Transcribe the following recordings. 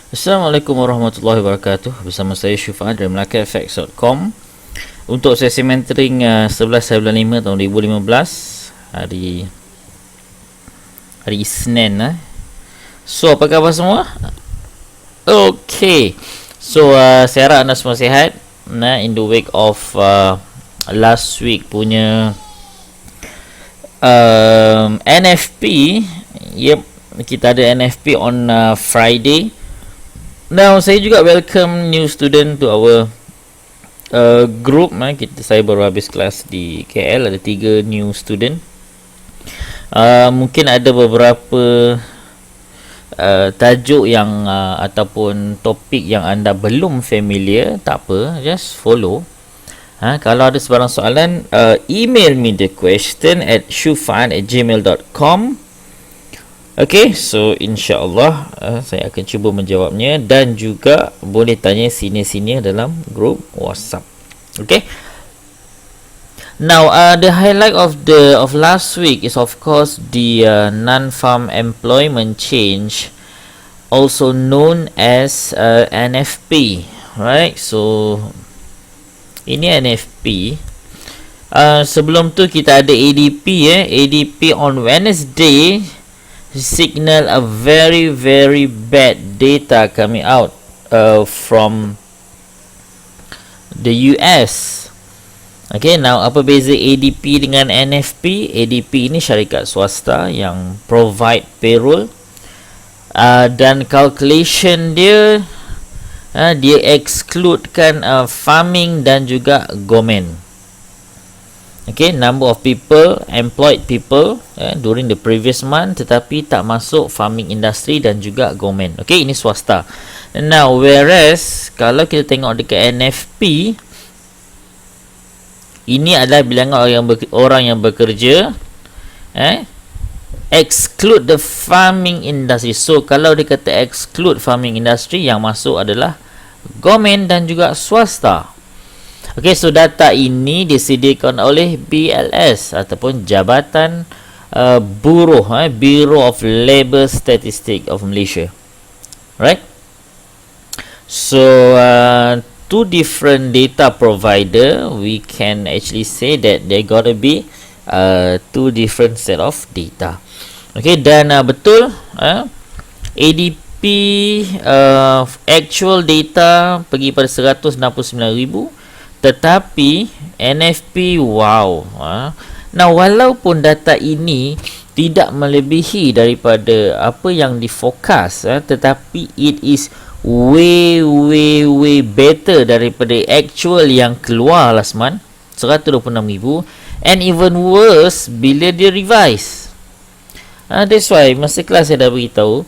Assalamualaikum warahmatullahi wabarakatuh. Bersama saya Syufan dari MelakaFX.com. Untuk sesi mentoring 11/5 tahun 2015, hari Isnin. So, apa khabar semua? Okay. So, saya harap anda semua sihat. In the wake of last week punya NFP. Yep, kita ada NFP on Friday. Now, saya juga welcome new student to our group. Saya baru habis kelas di KL, ada 3 new student. Mungkin ada beberapa tajuk yang ataupun topik yang anda belum familiar. Tak apa, just follow. Kalau ada sebarang soalan, email me the question at shufan@gmail.com. Okay, so insyaAllah saya akan cuba menjawabnya, dan juga boleh tanya senior-senior dalam grup WhatsApp. Okay. Now, the highlight of last week is of course the non-farm employment change, also known as NFP, right? So ini NFP. Sebelum tu kita ada ADP. ADP on Wednesday signal a very very bad data coming out from the US. Okay, now apa beza ADP dengan NFP? ADP ini syarikat swasta yang provide payroll, dan calculation dia dia excludekan farming dan juga government. Okay, number of people, employed people during the previous month, tetapi tak masuk farming industry dan juga government. Okay, ini swasta. Now, whereas kalau kita tengok dekat NFP, ini adalah bilangan orang yang bekerja, exclude the farming industry. So, kalau dia kata exclude farming industry, yang masuk adalah government dan juga swasta. Okay, so data ini disediakan oleh BLS ataupun Jabatan Bureau, Bureau of Labour Statistics of Malaysia. Right? So, two different data provider, we can actually say that they gotta be two different set of data. Okay, dan betul, ADP actual data pergi pada 169,000. Tetapi NFP, wow. Nah, walaupun data ini tidak melebihi daripada apa yang difokus, tetapi it is way better daripada actual yang keluar last month, 126,000, and even worse bila dia revise. That's why masa kelas saya dah beritahu,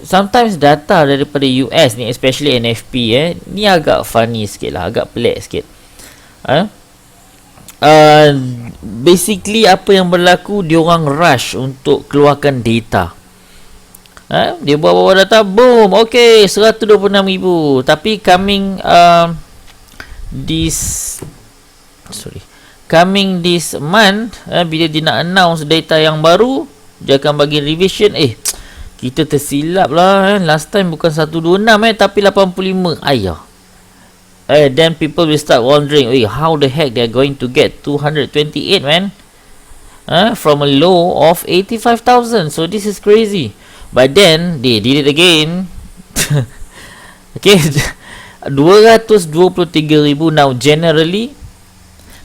sometimes data daripada US ni, especially NFP, ni agak funny sikit lah, agak pelik sikit. Basically apa yang berlaku, diorang rush untuk keluarkan data. Dia bawa data, boom, okay, 126,000. Tapi coming this month, bila dia nak announce data yang baru, dia akan bagi revision. Kita tersilap lah, last time bukan 126 tapi 85. Ayah. Then people will start wondering, how the heck they're going to get 228, man? From a low of 85,000. So this is crazy. But then they did it again. Okay, 223,000. Now generally,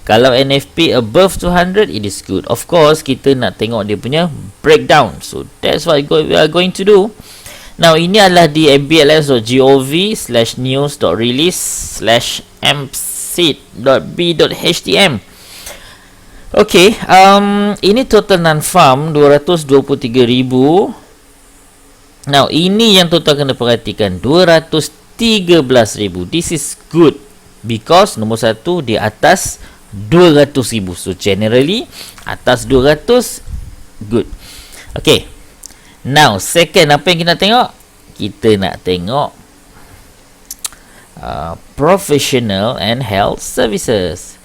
kalau NFP above 200, it is good. Of course, kita nak tengok dia punya breakdown. So that's what we are going to do. Now, ini adalah di mbls.gov/news.release/mseed.b.htm. Okay, ini total non-farm 223,000. Now, ini yang total kena perhatikan, 213,000. This is good because nombor 1 di atas 200,000. So, generally atas 200, good. Okay. Now, second, apa yang kita nak tengok? Kita nak tengok professional and health services.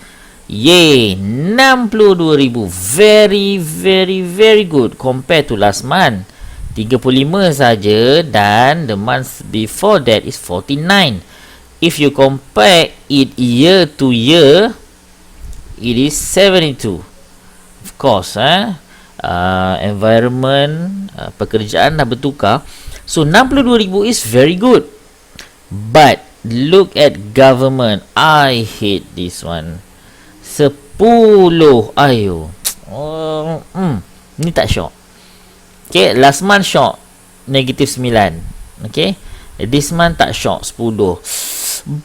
Yay, 62,000. Very good compared to last month. 35 saja, dan the month before that is 49. If you compare it year to year, it is 72. Of course, environment, pekerjaan dah bertukar. So 62,000 is very good. But look at government. I hate this one. 10. Ayo. Ni tak syok. Okay, last month syok negative 9. Okay, this month tak syok 10.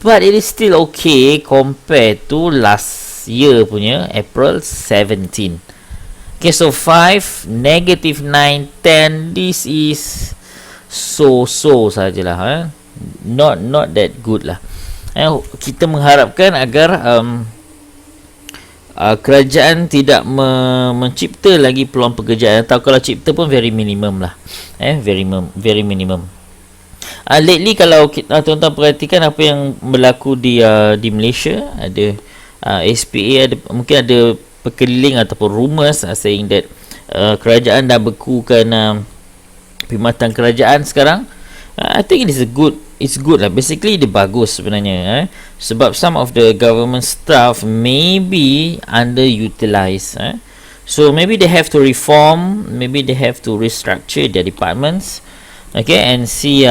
But it is still okay compared to last year punya April 17. Okay, so 5, negative 9, 10. This is so sajalah. Not that good lah. Kita mengharapkan agar kerajaan tidak mencipta lagi peluang pekerjaan, atau kalau cipta pun very minimum lah. Very minimum. Lately kalau tuan-tuan perhatikan apa yang berlaku di Malaysia, ada SPA, mungkin ada perkeliling ataupun rumours saying that kerajaan dah bekukan perkhidmatan kerajaan sekarang. I think it's good lah. Basically dia bagus sebenarnya, sebab some of the government staff may be underutilized. So maybe they have to reform, maybe they have to restructure their departments, okay, and see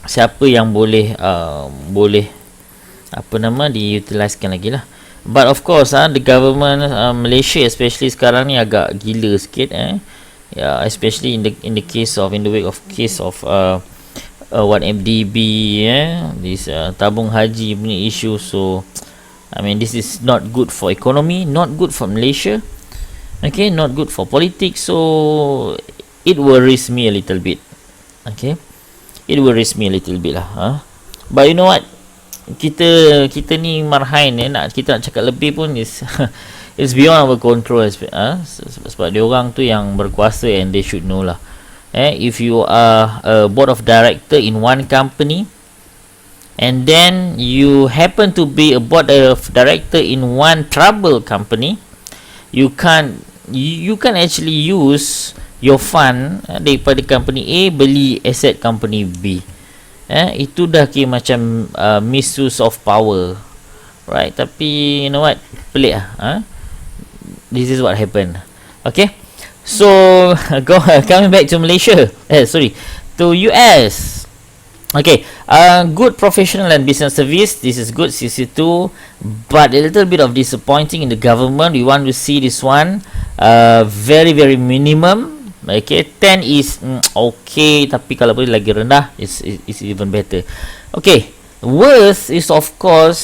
siapa yang boleh diutilizekan lagi lah. But of course the government Malaysia especially sekarang ni agak gila sikit, especially in the wake of case of 1MDB, this tabung haji punya issue. So I mean, this is not good for economy, not good for Malaysia, okay, not good for politics. So it worries me a little bit, okay, it worries me a little bit lah. But you know what, kita ni marhain, kita nak cakap lebih pun is it's beyond our control, sebab dia orang tu yang berkuasa and they should know lah. If you are a board of director in one company, and then you happen to be a board of director in one trouble company, you can actually use your fund daripada company A beli asset company B. Itu dah kira macam misuse of power, right? Tapi you know what, pelik lah. This is what happened. Okay, so coming back to Malaysia, to US. Okay, good professional and business service, this is good, CC2, but a little bit of disappointing in the government. We want to see this one very minimum. Okay, 10 is okay, tapi kalau boleh lagi rendah, it's even better. Okay, worst is of course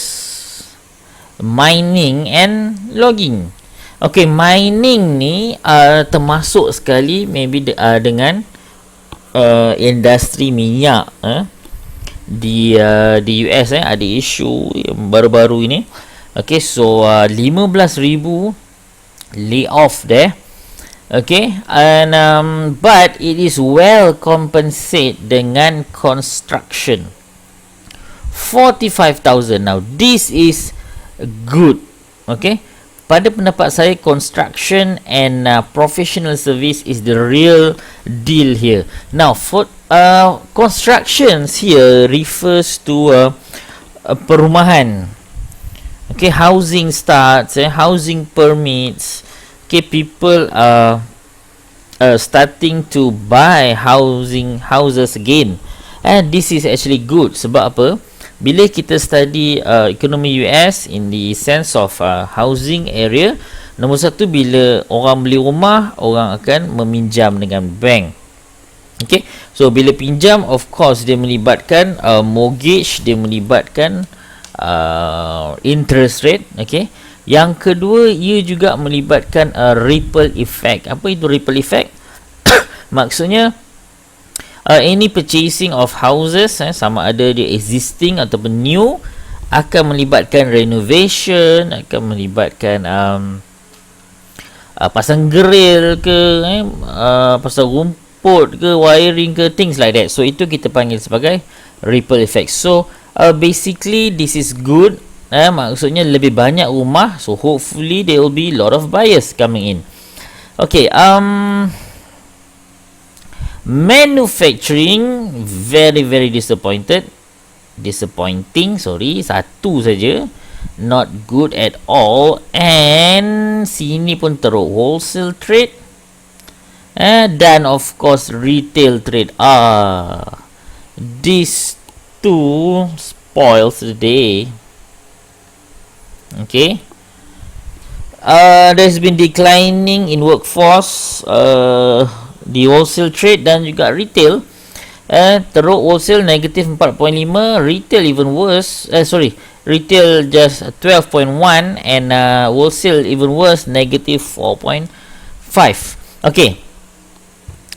mining and logging. Okay, mining ni termasuk sekali maybe dengan industri minyak di US. Ada isu yang baru-baru ini. Okay, so 15,000 layoff there. Okay, and but it is well compensated dengan construction, 45,000. Now this is good. Okay, pada pendapat saya, construction and professional service is the real deal here. Now for constructions here refers to perumahan. Okay, housing starts, housing permits. Okay, people are starting to buy houses again, and this is actually good. Sebab apa? Bila kita study ekonomi US in the sense of housing area, nombor satu, bila orang beli rumah, orang akan meminjam dengan bank. Okay, so bila pinjam, of course dia melibatkan mortgage, dia melibatkan interest rate. Okay, yang kedua, ia juga melibatkan ripple effect. Apa itu ripple effect? Maksudnya any purchasing of houses, sama ada dia existing ataupun new, akan melibatkan renovation, akan melibatkan pasang grill ke, pasang rumput ke, wiring ke, things like that. So itu kita panggil sebagai ripple effect. So basically this is good. Maksudnya lebih banyak rumah, so hopefully there will be a lot of buyers coming in. Okay, Manufacturing very very disappointing, sorry, satu saja, not good at all. And sini pun teruk, wholesale trade, dan of course retail trade. These two spoils the day. Okay. There's been declining in workforce, di wholesale trade dan juga retail. Teruk wholesale negative 4.5, retail even worse. Retail just 12.1 and wholesale even worse, negative 4.5. Okay.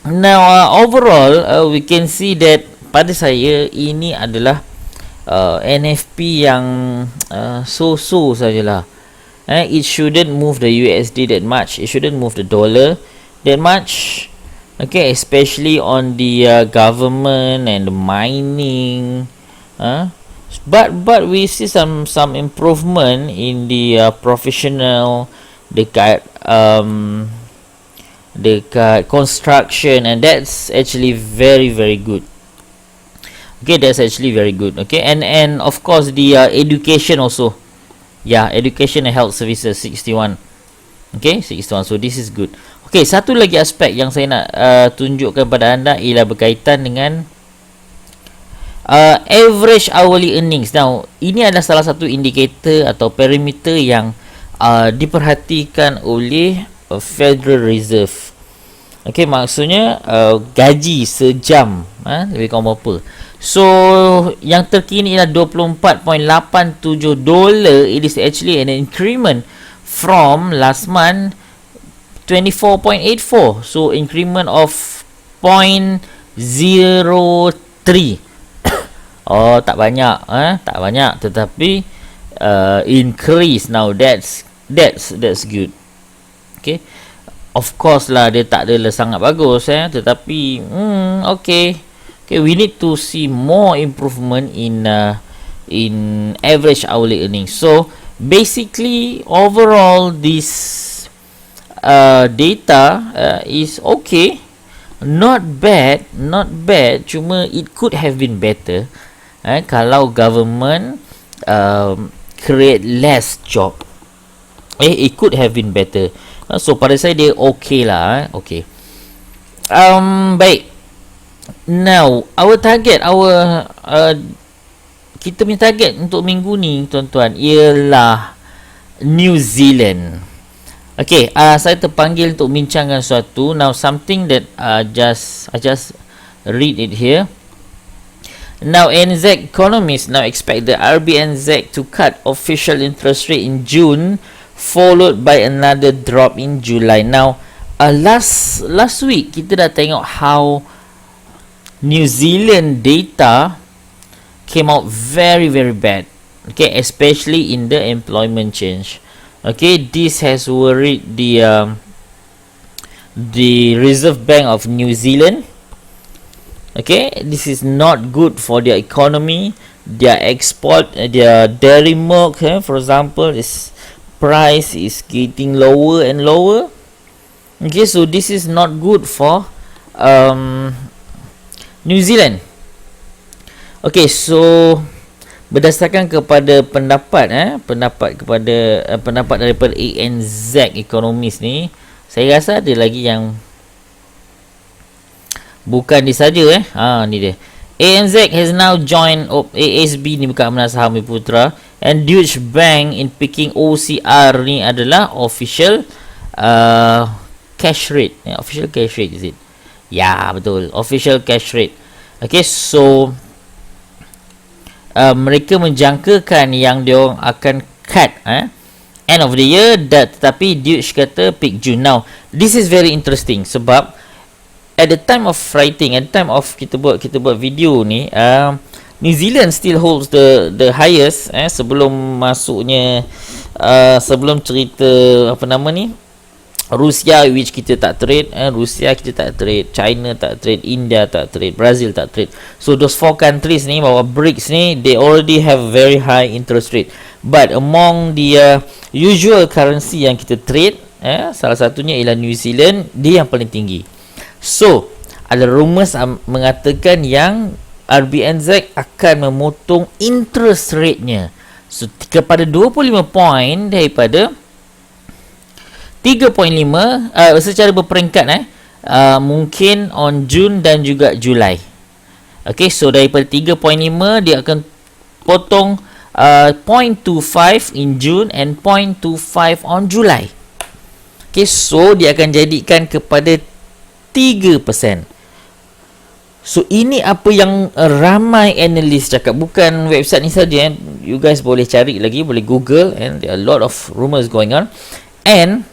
Now overall we can see that pada saya ini adalah NFP yang so-so sajalah. It shouldn't move the USD that much. It shouldn't move the dollar that much. Okay, especially on the government and the mining. But we see some improvement in the professional, dekat construction, and that's actually very very good. Okay, that's actually very good. Okay, and of course the education also. Yeah, education and health services 61. Okay, 61. So this is good. Okay, satu lagi aspek yang saya nak tunjukkan pada anda ialah berkaitan dengan average hourly earnings. Now, ini adalah salah satu indikator atau parameter yang diperhatikan oleh Federal Reserve. Okay, maksudnya gaji sejam, lebih kurang berapa. So, yang terkini ialah $24.87. It is actually an increment from last month 24.84. So increment of 0.03. Tak banyak, tak banyak, tetapi increase. Now that's good. Okay, of course lah dia tak adalah sangat bagus, tetapi okay, we need to see more improvement in average hourly earnings. So basically overall this data is okay, not bad, cuma it could have been better kalau government create less job. It could have been better. So pada saya dia okay lah. Okay. Baik. Now our target, kita punya target untuk minggu ni tuan-tuan ialah New Zealand. Okay, saya terpanggil untuk bincangkan sesuatu. Now something that I just read it here. Now NZ economists now expect the RBNZ to cut official interest rate in June, followed by another drop in July. Now last week kita dah tengok how New Zealand data came out very very bad. Okay, especially in the employment change. Okay, this has worried the Reserve Bank of New Zealand. Okay, this is not good for their economy. Their export, their dairy milk, for example, is price is getting lower and lower. Okay, so this is not good for New Zealand. Okay, so berdasarkan kepada pendapat daripada ANZ Economist ni, saya rasa ada lagi yang bukan dia saja. Ni dia. ANZ has now joined ASB ni, bukan Amanah Saham Putra, and Deutsche Bank in picking OCR ni adalah official cash rate. Official cash rate is it? Ya, betul. Official cash rate. Okay, so mereka menjangkakan yang dia akan cut end of the year, tetapi Deutsche kata peak June. Now this is very interesting sebab at the time of writing, at the time of kita buat video ni, New Zealand still holds the highest sebelum masuknya sebelum cerita apa nama ni, Rusia, which kita tak trade, Rusia kita tak trade, China tak trade, India tak trade, Brazil tak trade. So those four countries ni, bawah BRICS ni, they already have very high interest rate. But among the usual currency yang kita trade, salah satunya ialah New Zealand, dia yang paling tinggi. So ada rumours mengatakan yang RBNZ akan memotong interest rate-nya. So kepada 25 poin daripada 3.5 secara berperingkat mungkin on Jun dan juga Julai. Okay, so daripada 3.5 dia akan potong 0.25 in June and 0.25 on July. Okay, so dia akan jadikan kepada 3%. So ini apa yang ramai analis cakap, bukan website ni saja. You guys boleh cari lagi, boleh Google, and there are a lot of rumours going on. And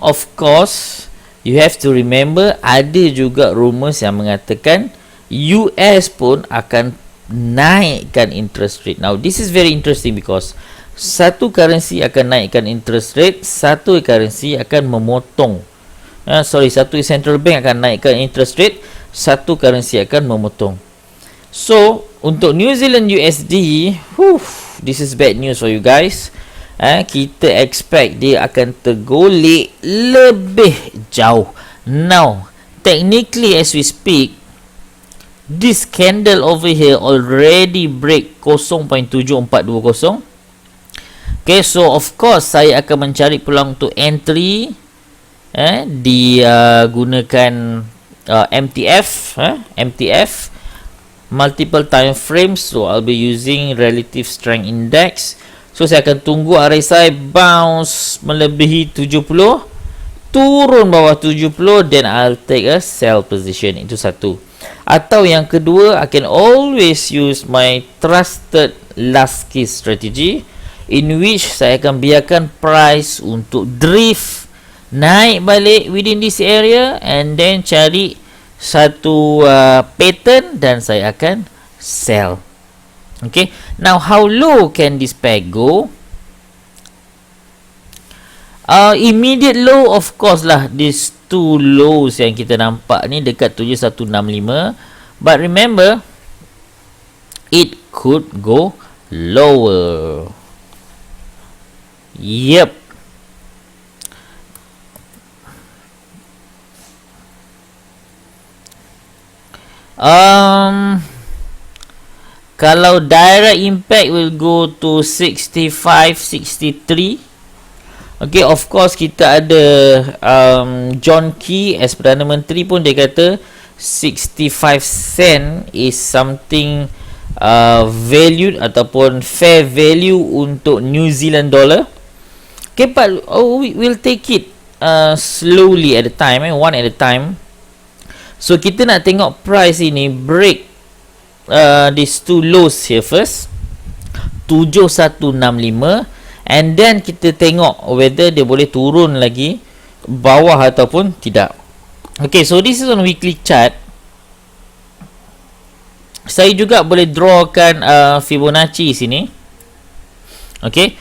of course you have to remember, ada juga rumours yang mengatakan US pun akan naikkan interest rate. Now this is very interesting because satu currency akan naikkan interest rate, satu currency akan memotong. Satu central bank akan naikkan interest rate, satu currency akan memotong. So untuk New Zealand USD, this is bad news for you guys. Kita expect dia akan tergolek lebih jauh. Now technically as we speak, this candle over here already break 0.7420. Okay, so of course saya akan mencari peluang untuk entry gunakan MTF multiple time frames. So I'll be using relative strength index. So saya akan tunggu RSI bounce melebihi 70, turun bawah 70, then I'll take a sell position. Itu satu. Atau yang kedua, I can always use my trusted last case strategy, in which saya akan biarkan price untuk drift naik balik within this area and then cari satu pattern dan saya akan sell. Okay, now how low can this pair go? Immediate low of course lah, these two lows yang kita nampak ni dekat 7165, but remember it could go lower. Yep. Kalau direct impact will go to 65, 63. Okay, of course kita ada John Key as Perdana Menteri pun dia kata 65 cent is something valued ataupun fair value untuk New Zealand dollar. Okay, but we'll take it slowly at a time, one at a time. So kita nak tengok price ini break these two lows here first, 7165, and then kita tengok whether dia boleh turun lagi bawah ataupun tidak. Okay, so this is on weekly chart. Saya juga boleh drawkan Fibonacci sini. Okay,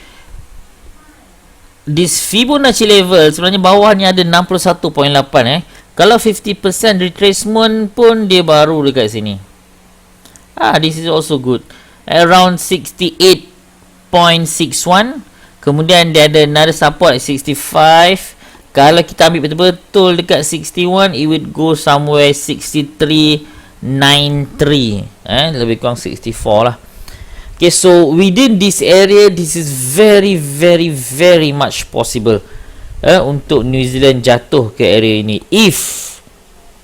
this Fibonacci level sebenarnya bawahnya ada 61.8. Kalau 50% retracement pun dia baru dekat sini. This is also good. Around 68.61. Kemudian dia ada another support at 65. Kalau kita ambil betul-betul dekat 61, it would go somewhere 63.93. Lebih kurang 64 lah. Okay, so within this area, this is very, very, very much possible untuk New Zealand jatuh ke area ini if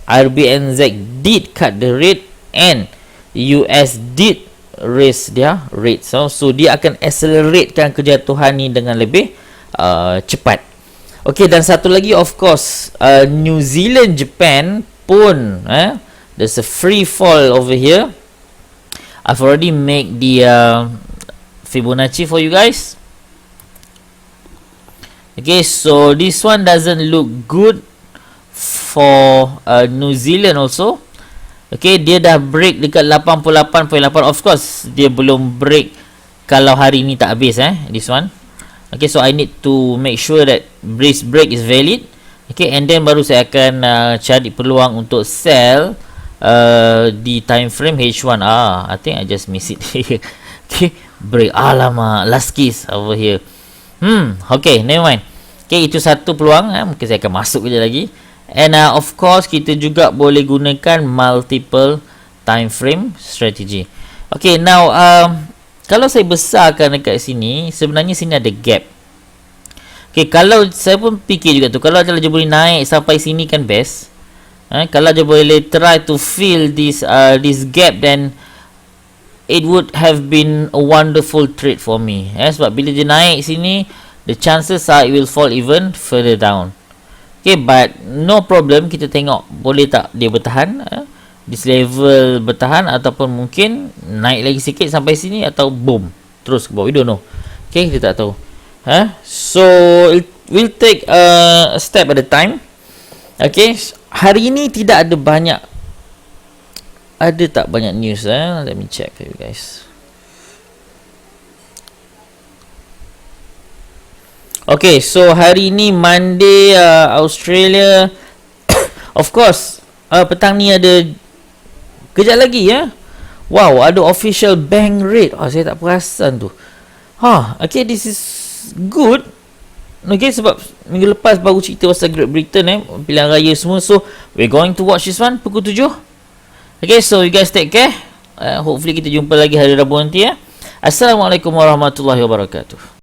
RBNZ did cut the rate and US did raise their rate. So dia akan acceleratekan kejatuhan ni dengan lebih cepat. Okay, dan satu lagi of course New Zealand Japan pun there's a free fall over here. I've already made the Fibonacci for you guys. Okay, so this one doesn't look good for New Zealand also. Okay, dia dah break dekat 88.8. Of course dia belum break kalau hari ni tak habis this one. Okay, so I need to make sure that this break is valid. Okay, and then baru saya akan cari peluang untuk sell di time frame H1. I think I just miss it. Okay, break, alamak, last kiss over here. Okay, never mind. Okay, itu satu peluang. Mungkin saya akan masuk kejap lagi. And of course kita juga boleh gunakan multiple time frame strategy. Okay, now kalau saya besarkan dekat sini, sebenarnya sini ada gap. Okay, kalau saya pun fikir juga tu, kalau dia boleh naik sampai sini kan best. Kalau dia boleh try to fill this gap, then it would have been a wonderful trade for me. Sebab bila dia naik sini, the chances are it will fall even further down. Okay, but no problem, kita tengok boleh tak dia bertahan, this level bertahan, ataupun mungkin naik lagi sikit sampai sini, atau boom terus ke bawah. We don't know. Okay, kita tak tahu. So we'll take a step at a time. Okay, hari ini tidak ada banyak, ada tak banyak news? Let me check for you guys. Okay, so hari ni Monday, Australia. Of course, petang ni ada, kejap lagi ya. Wow, ada official bank rate. Saya tak perasan tu. Okay, this is good. Okay, sebab minggu lepas baru cerita pasal Great Britain, pilihan raya semua. So, we're going to watch this one pukul 7. Okay, so you guys take care. Hopefully kita jumpa lagi hari Rabu nanti ya. Assalamualaikum warahmatullahi wabarakatuh.